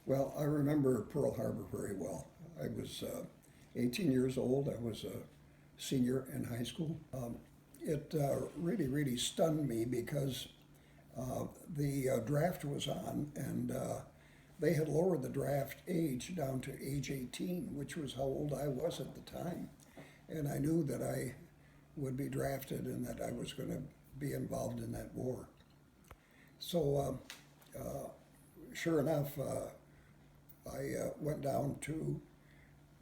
Well, I remember Pearl Harbor very well. I was 18 years old. I was a senior in high school. It really, really stunned me because the draft was on, and they had lowered the draft age down to age 18, which was how old I was at the time. And I knew that I would be drafted and that I was going to be involved in that war. So, sure enough, I went down to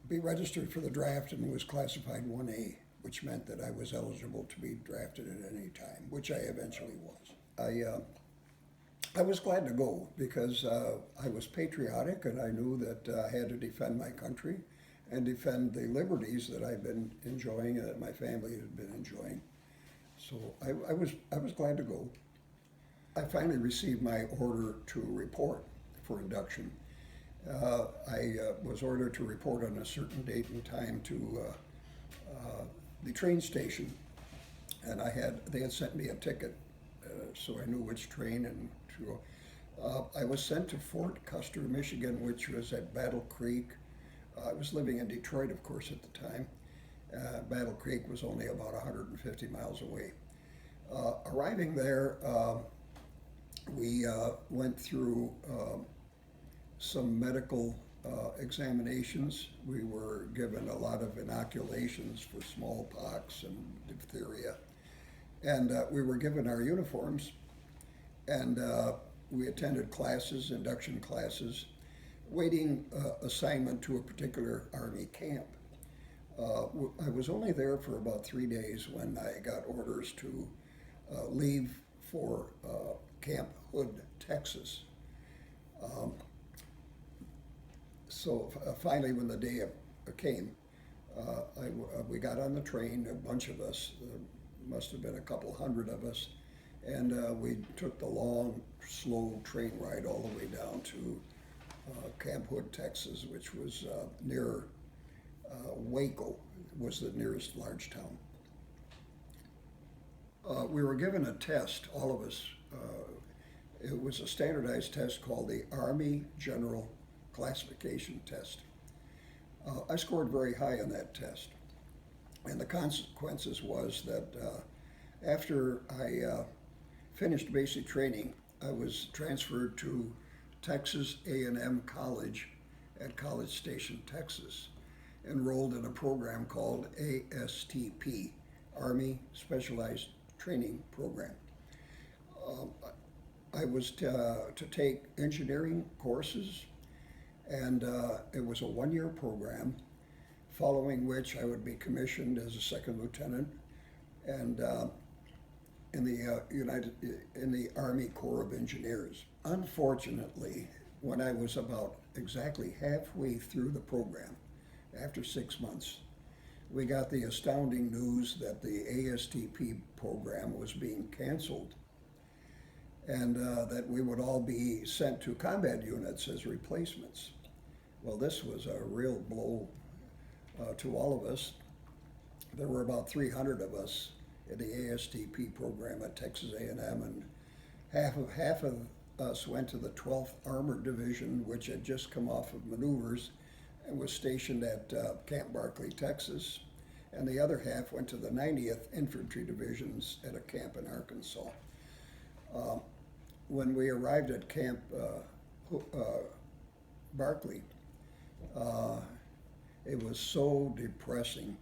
be registered for the draft and was classified 1A, which meant that I was eligible to be drafted at any time, which I eventually was. I was glad to go because I was patriotic and I knew that I had to defend my country and defend the liberties that I've been enjoying and that my family had been enjoying. So I was glad to go. I finally received my order to report for induction. I was ordered to report on a certain date and time to the train station, and they had sent me a ticket, so I knew which train and to go. I was sent to Fort Custer, Michigan, which was at Battle Creek. I was living in Detroit, of course, at the time. Battle Creek was only about 150 miles away. Arriving there, we went through some medical examinations. We were given a lot of inoculations for smallpox and diphtheria. And we were given our uniforms, and we attended classes, induction classes, waiting assignment to a particular Army camp. I was only there for about 3 days when I got orders to leave for Camp Hood, Texas. So finally, when the day came, we got on the train, a bunch of us, must have been a couple hundred of us, and we took the long, slow train ride all the way down to Camp Hood, Texas, which was near Waco, was the nearest large town. We were given a test, all of us. It was a standardized test called the Army General Classification Test. I scored very high on that test. And the consequences was that after I finished basic training, I was transferred to Texas A&M College at College Station, Texas, enrolled in a program called ASTP, Army Specialized Training Program. I was to take engineering courses, and it was a one-year program, following which I would be commissioned as a second lieutenant and in the Army Corps of Engineers. Unfortunately, when I was about exactly halfway through the program, after 6 months, we got the astounding news that the ASTP program was being canceled, and that we would all be sent to combat units as replacements. Well, this was a real blow to all of us. There were about 300 of us in the ASTP program at Texas A&M, and half of us went to the 12th Armored Division, which had just come off of maneuvers and was stationed at Camp Barkley, Texas, and the other half went to the 90th Infantry Divisions at a camp in Arkansas. When we arrived at Camp Barkley, it was so depressing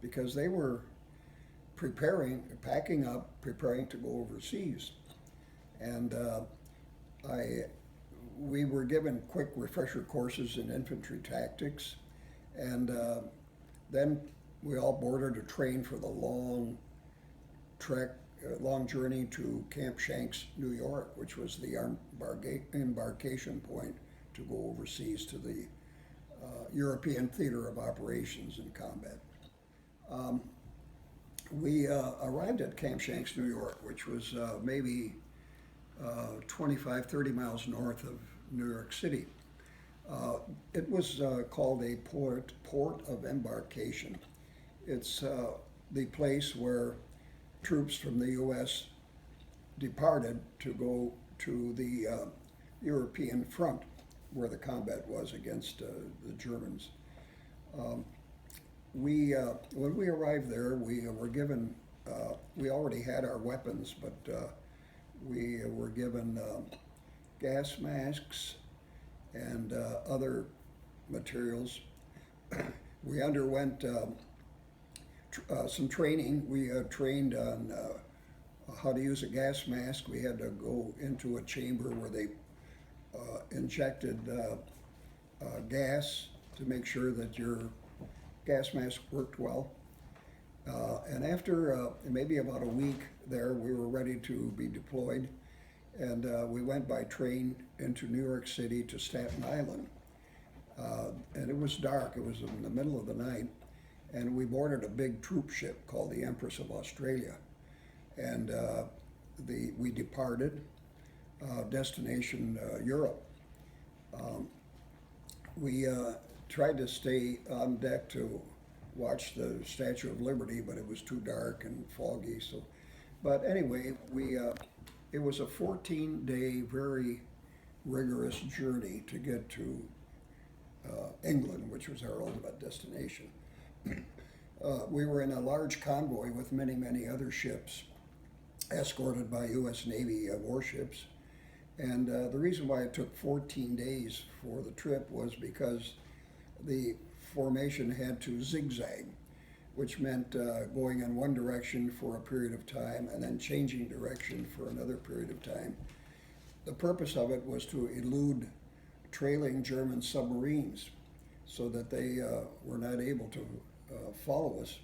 because they were packing up, preparing to go overseas. And we were given quick refresher courses in infantry tactics, and then we all boarded a train for the long journey to Camp Shanks, New York, which was the embarkation point to go overseas to the European theater of operations and combat. We arrived at Camp Shanks, New York, which was maybe 25, 30 miles north of New York City. It was called a port of embarkation. It's the place where troops from the U.S. departed to go to the European front. where the combat was against the Germans. When we arrived there, we were given, we already had our weapons, but we were given gas masks and other materials. We underwent some training. We trained on how to use a gas mask. We had to go into a chamber where they injected gas to make sure that your gas mask worked well. And after maybe about a week there, we were ready to be deployed. And we went by train into New York City to Staten Island. And it was dark, it was in the middle of the night. And we boarded a big troop ship called the Empress of Australia. And we departed, destination Europe. We tried to stay on deck to watch the Statue of Liberty, but it was too dark and foggy. So, but anyway, it was a 14-day, very rigorous journey to get to England, which was our ultimate destination. We were in a large convoy with many, many other ships, escorted by U.S. Navy warships. And the reason why it took 14 days for the trip was because the formation had to zigzag, which meant going in one direction for a period of time and then changing direction for another period of time. The purpose of it was to elude trailing German submarines so that they were not able to follow us.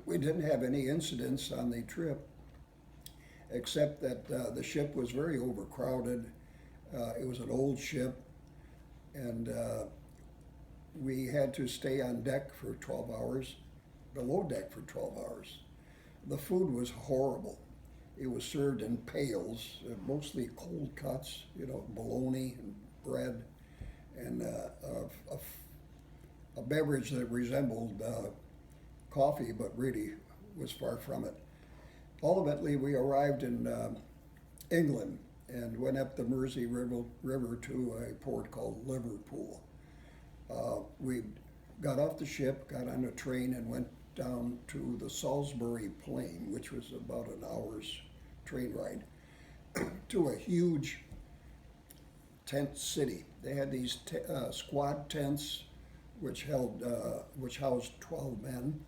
We didn't have any incidents on the trip, except that the ship was very overcrowded. It was an old ship, and we had to stay on deck for 12 hours, below deck for 12 hours. The food was horrible. It was served in pails, mostly cold cuts, bologna and bread, and a beverage that resembled coffee, but really was far from it. Ultimately, we arrived in England and went up the Mersey River to a port called Liverpool. We got off the ship, got on a train, and went down to the Salisbury Plain, which was about an hour's train ride, to a huge tent city. They had these squad tents, which housed 12 men,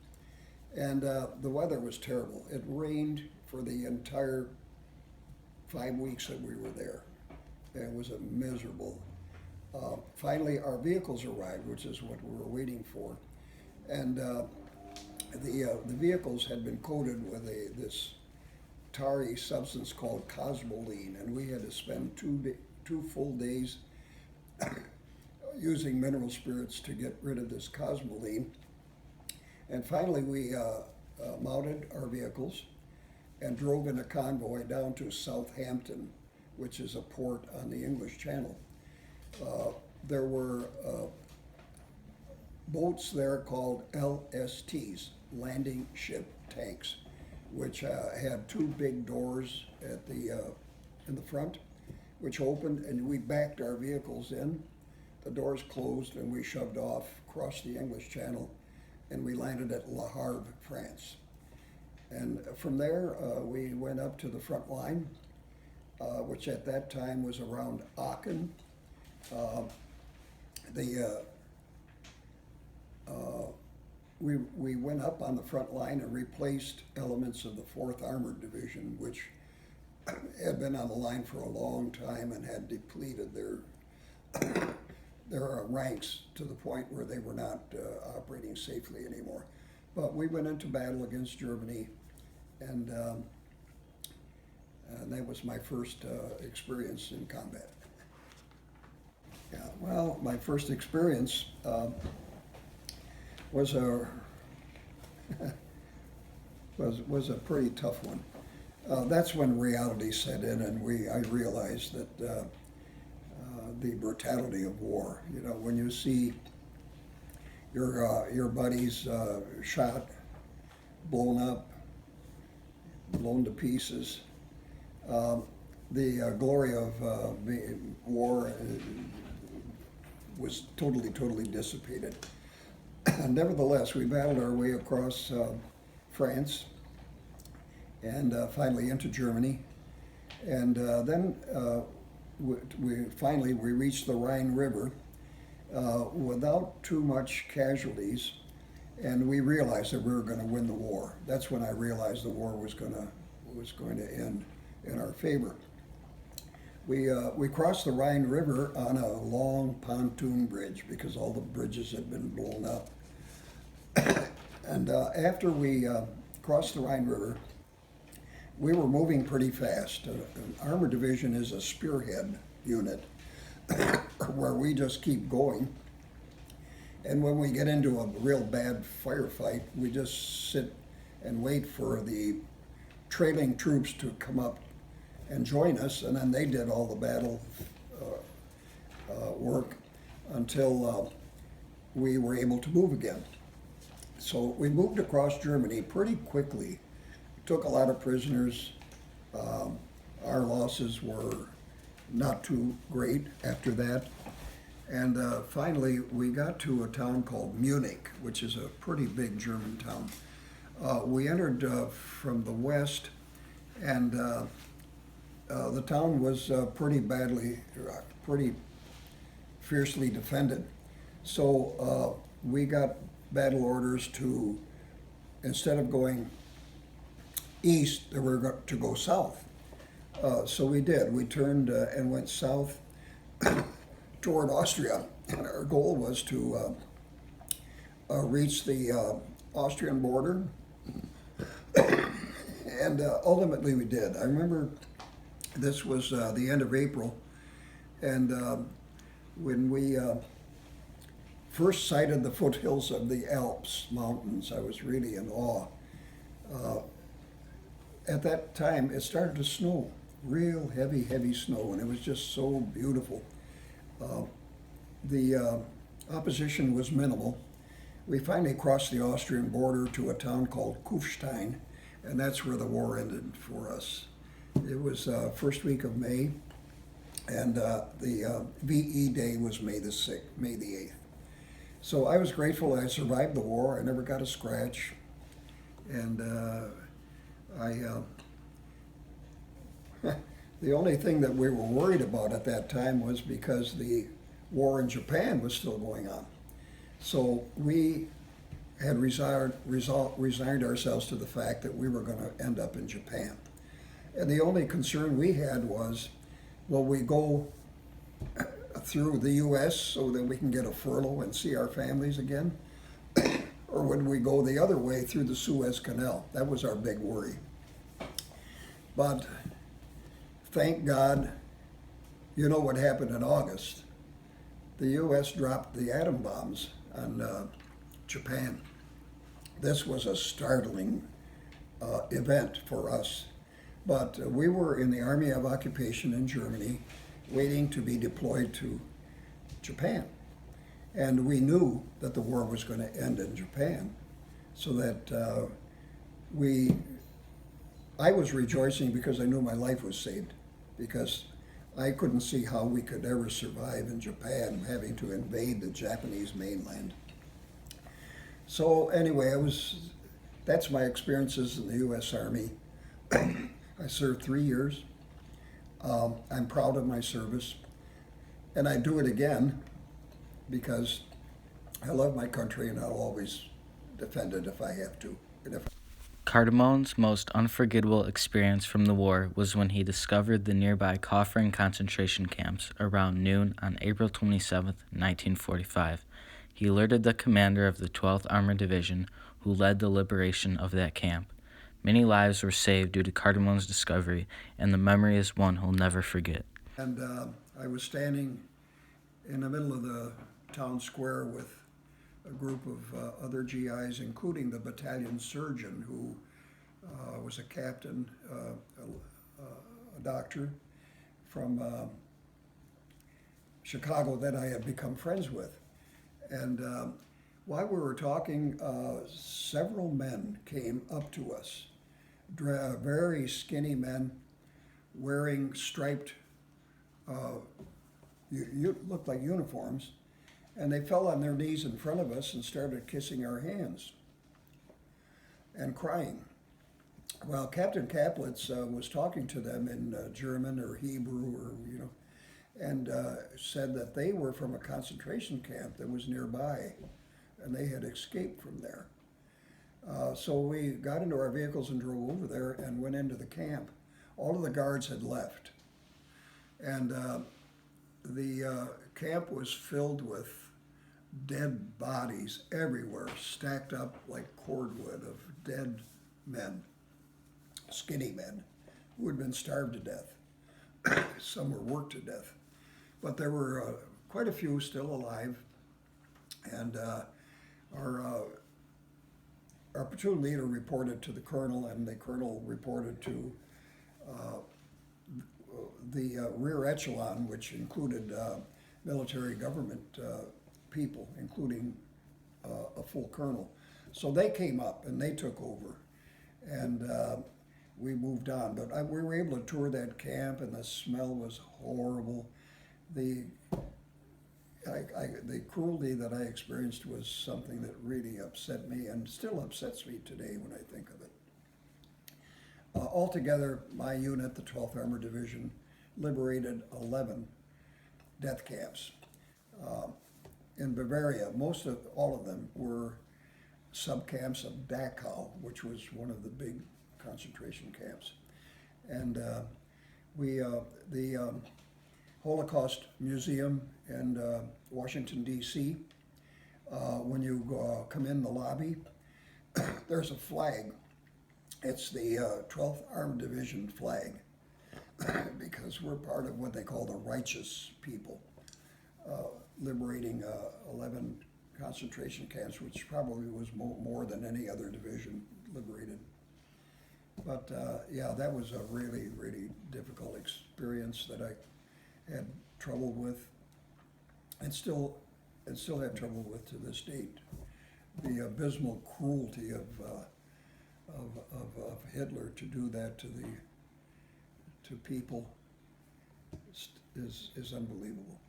and the weather was terrible. It rained for the entire 5 weeks that we were there. It was a miserable. Finally, our vehicles arrived, which is what we were waiting for, and the vehicles had been coated with this tarry substance called cosmoline, and we had to spend two full days using mineral spirits to get rid of this cosmoline. And finally, we mounted our vehicles and drove in a convoy down to Southampton, which is a port on the English Channel. There were boats there called LSTs, landing ship tanks, which had two big doors at in the front, which opened, and we backed our vehicles in. The doors closed, and we shoved off across the English Channel, and we landed at Le Havre, France. And from there, we went up to the front line, which at that time was around Aachen. We went up on the front line and replaced elements of the 4th Armored Division, which had been on the line for a long time and had depleted their ranks to the point where they were not operating safely anymore. But we went into battle against Germany, and that was my first experience in combat. Yeah, well, my first experience was a was a pretty tough one. That's when reality set in, and I realized that the brutality of war. When you see your buddies shot, blown up, blown to pieces. The glory of war was totally dissipated. Nevertheless, we battled our way across France and finally into Germany. And then we finally reached the Rhine River without too much casualties, and we realized that we were going to win the war. That's when I realized the war was going to end in our favor. We crossed the Rhine River on a long pontoon bridge because all the bridges had been blown up. And after we crossed the Rhine River, we were moving pretty fast. An armor division is a spearhead unit where we just keep going. And when we get into a real bad firefight, we just sit and wait for the trailing troops to come up and join us, and then they did all the battle work until we were able to move again. So we moved across Germany pretty quickly. Took a lot of prisoners. Our losses were not too great after that. And finally, we got to a town called Munich, which is a pretty big German town. We entered from the west, and the town was pretty fiercely defended. So we got battle orders to, instead of going east, we were to go south. So we did. We turned and went south toward Austria, and our goal was to reach the Austrian border, and ultimately we did. I remember this was the end of April, and when we first sighted the foothills of the Alps mountains, I was really in awe. At that time, it started to snow, real heavy snow, and it was just so beautiful. The opposition was minimal. We finally crossed the Austrian border to a town called Kufstein, and that's where the war ended for us. It was first week of May, and the VE Day was May the 8th. So I was grateful I survived the war. I never got a scratch, and the only thing that we were worried about at that time was because the war in Japan was still going on. So we had resigned ourselves to the fact that we were going to end up in Japan. And the only concern we had was, will we go through the U.S. so that we can get a furlough and see our families again? Or would we go the other way through the Suez Canal? That was our big worry. But thank God, you know what happened in August. The U.S. dropped the atom bombs on Japan. This was a startling event for us. But we were in the Army of Occupation in Germany, waiting to be deployed to Japan. And we knew that the war was going to end in Japan, so that I was rejoicing because I knew my life was saved, because I couldn't see how we could ever survive in Japan having to invade the Japanese mainland. So anyway, that's my experiences in the U.S. Army. I served 3 years. I'm proud of my service, and I do it again because I love my country and I'll always defend it if I have to. Cardamone's most unforgettable experience from the war was when he discovered the nearby Kaufering concentration camps around noon on April 27, 1945. He alerted the commander of the 12th Armored Division, who led the liberation of that camp. Many lives were saved due to Cardamone's discovery, and the memory is one he'll never forget. And I was standing in the middle of the town square with a group of other GIs, including the battalion surgeon, who was a captain, a doctor from Chicago that I had become friends with. And while we were talking, several men came up to us, very skinny men wearing striped, looked like uniforms, And they fell on their knees in front of us and started kissing our hands and crying. Well, Captain Kaplitz was talking to them in German or Hebrew or, and said that they were from a concentration camp that was nearby and they had escaped from there. So we got into our vehicles and drove over there and went into the camp. All of the guards had left. And the camp was filled with dead bodies everywhere, stacked up like cordwood of dead men, skinny men, who had been starved to death. Some were worked to death. But there were quite a few still alive. And our platoon leader reported to the colonel, and the colonel reported to the rear echelon, which included military government people, including a full colonel. So they came up and they took over, and we moved on. But we were able to tour that camp, and the smell was horrible. The cruelty that I experienced was something that really upset me and still upsets me today when I think of it. Altogether, my unit, the 12th Armored Division, liberated 11 death camps. In Bavaria, all of them were subcamps of Dachau, which was one of the big concentration camps. And the Holocaust Museum in Washington, D.C., when you come in the lobby, there's a flag. It's the 12th Armored Division flag, because we're part of what they call the righteous people, liberating 11 concentration camps, which probably was more than any other division liberated. But yeah, that was a really, really difficult experience that I had trouble with, and still have trouble with to this date. The abysmal cruelty of Hitler to do that to people is unbelievable.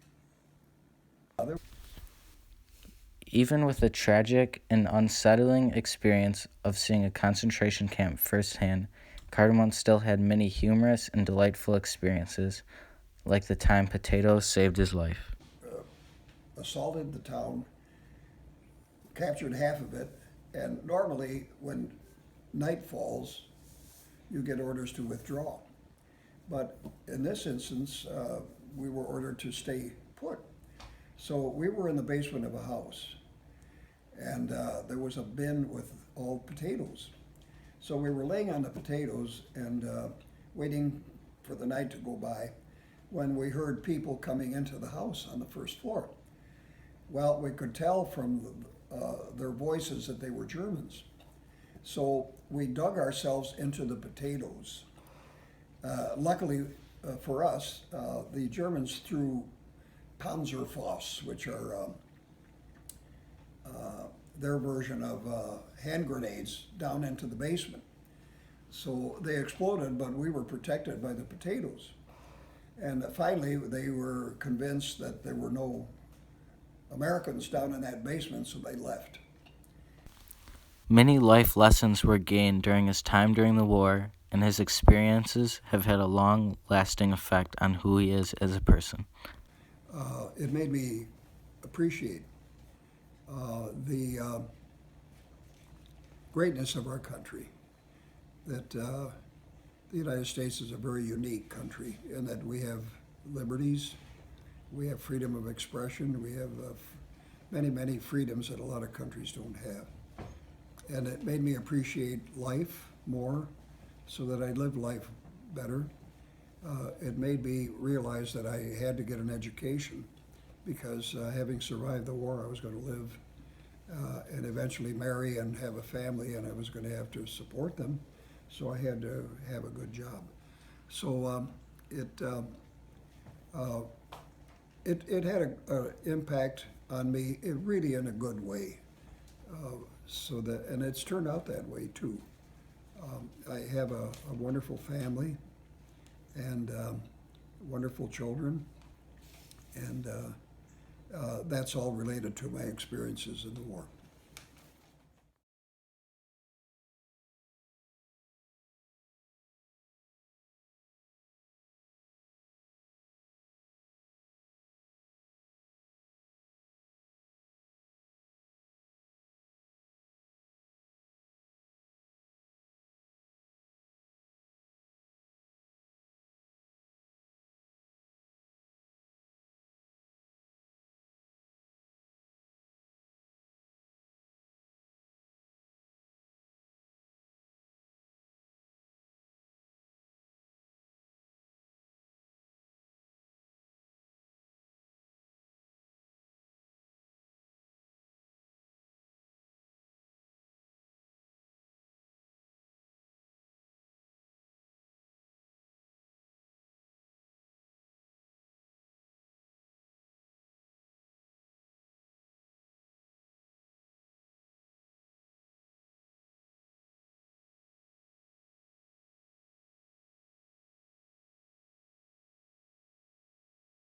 Even with the tragic and unsettling experience of seeing a concentration camp firsthand, Cardamone still had many humorous and delightful experiences, like the time potatoes saved his life. Assaulted the town, captured half of it, and normally when night falls, you get orders to withdraw. But in this instance, we were ordered to stay put. So we were in the basement of a house, and there was a bin with all potatoes. So we were laying on the potatoes and waiting for the night to go by when we heard people coming into the house on the first floor. Well, we could tell from their voices that they were Germans. So we dug ourselves into the potatoes. Luckily for us, the Germans threw Panzerfaust, which are their version of hand grenades, down into the basement. So they exploded, but we were protected by the potatoes. And finally, they were convinced that there were no Americans down in that basement, so they left. Many life lessons were gained during his time during the war, and his experiences have had a long-lasting effect on who he is as a person. It made me appreciate the greatness of our country, that the United States is a very unique country in that we have liberties, we have freedom of expression, we have many, many freedoms that a lot of countries don't have. And it made me appreciate life more so that I live life better. It made me realize that I had to get an education because having survived the war, I was going to live and eventually marry and have a family, and I was going to have to support them. So I had to have a good job. So it had an impact on me, really in a good way. And it's turned out that way too. I have a wonderful family and wonderful children, and that's all related to my experiences in the war.